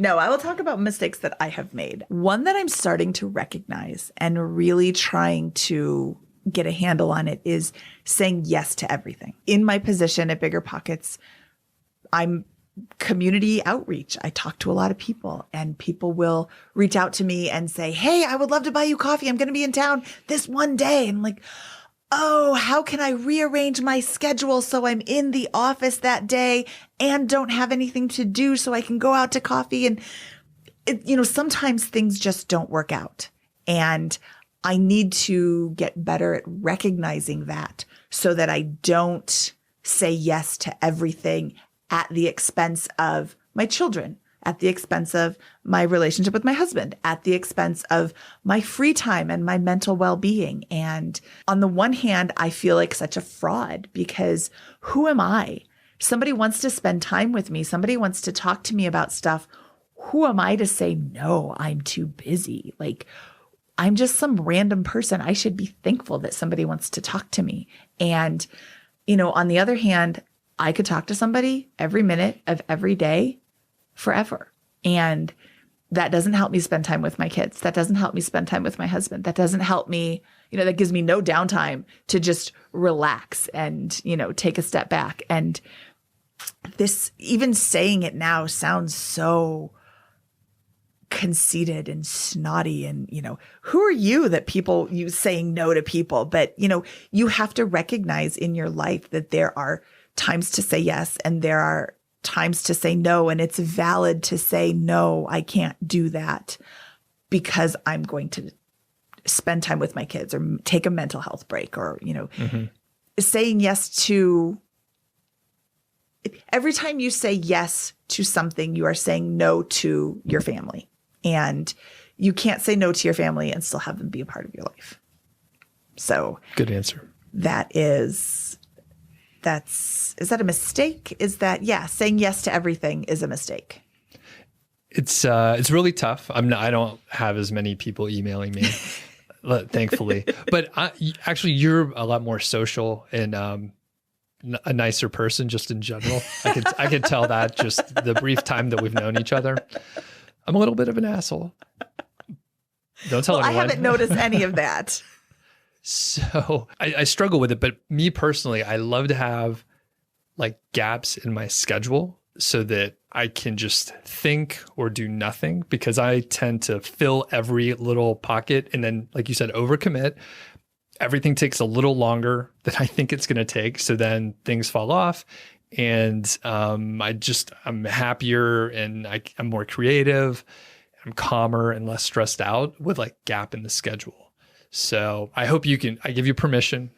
No, I will talk about mistakes that I have made. One that I'm starting to recognize and really trying to get a handle on it is saying yes to everything. In my position at Bigger Pockets, I'm community outreach. I talk to a lot of people, and people will reach out to me and say, hey, I would love to buy you coffee. I'm going to be in town this one day. And I'm like, oh, how can I rearrange my schedule so I'm in the office that day and don't have anything to do so I can go out to coffee? And, sometimes things just don't work out. And I need to get better at recognizing that so that I don't say yes to everything at the expense of my children, at the expense of my relationship with my husband, at the expense of my free time and my mental well-being. And on the one hand, I feel like such a fraud because who am I? Somebody wants to spend time with me. Somebody wants to talk to me about stuff. Who am I to say, no, I'm too busy? Like, I'm just some random person. I should be thankful that somebody wants to talk to me. And, on the other hand, I could talk to somebody every minute of every day forever. And that doesn't help me spend time with my kids. That doesn't help me spend time with my husband. That doesn't help me, that gives me no downtime to just relax and, take a step back. And this, even saying it now sounds so conceited and snotty and, who are you that you saying no to people? But, you have to recognize in your life that there are times to say yes and there are times to say no. And it's valid to say, no, I can't do that because I'm going to spend time with my kids or take a mental health break or, saying yes to every time you say yes to something, you are saying no to your family. And you can't say no to your family and still have them be a part of your life. So good answer. Is that a mistake? Is that, saying yes to everything is a mistake? It's really tough. I don't have as many people emailing me, thankfully, but actually you're a lot more social and, a nicer person just in general. I could tell that just the brief time that we've known each other. I'm a little bit of an asshole. Don't tell anyone. I haven't noticed any of that. So I struggle with it, but me personally, I love to have like gaps in my schedule so that I can just think or do nothing because I tend to fill every little pocket and then, like you said, overcommit. Everything takes a little longer than I think it's going to take. So then things fall off and I'm happier and I'm more creative. I'm calmer and less stressed out with like gap in the schedule. So I hope I give you permission.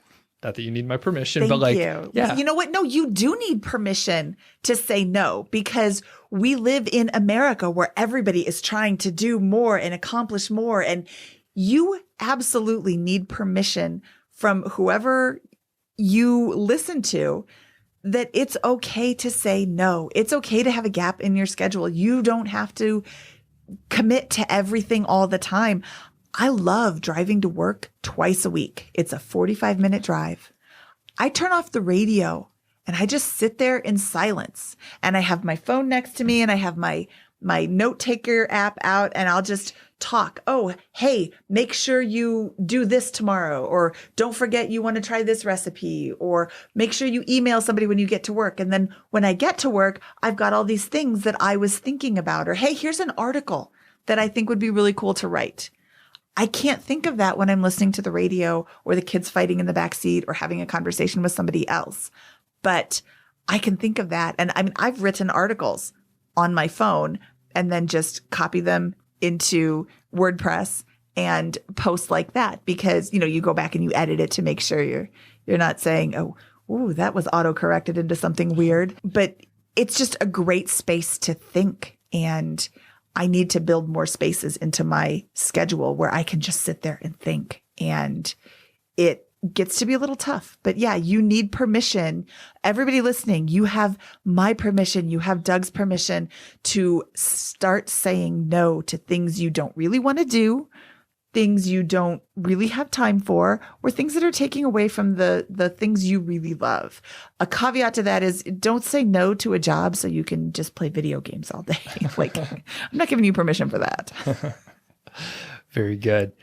Not that you need my permission, but like, you. Yeah. You know what? No, you do need permission to say no because we live in America where everybody is trying to do more and accomplish more. And you absolutely need permission from whoever you listen to that it's okay to say no. It's okay to have a gap in your schedule. You don't have to commit to everything all the time. I love driving to work twice a week. It's a 45-minute drive. I turn off the radio and I just sit there in silence. And I have my phone next to me and I have my note taker app out and I'll just talk. Oh, hey, make sure you do this tomorrow, or don't forget you want to try this recipe, or make sure you email somebody when you get to work. And then when I get to work, I've got all these things that I was thinking about, or hey, here's an article that I think would be really cool to write. I can't think of that when I'm listening to the radio or the kids fighting in the back seat or having a conversation with somebody else. But I can think of that. And I mean, I've written articles on my phone and then just copy them into WordPress and post like that because, you go back and you edit it to make sure you're not saying, oh, ooh, that was auto-corrected into something weird. But it's just a great space to think. And I need to build more spaces into my schedule where I can just sit there and think. And it gets to be a little tough. But yeah, you need permission. Everybody listening, you have my permission. You have Doug's permission to start saying no to things you don't really want to do things you don't really have time for, or things that are taking away from the things you really love. A caveat to that is don't say no to a job so you can just play video games all day. Like, I'm not giving you permission for that. Very good.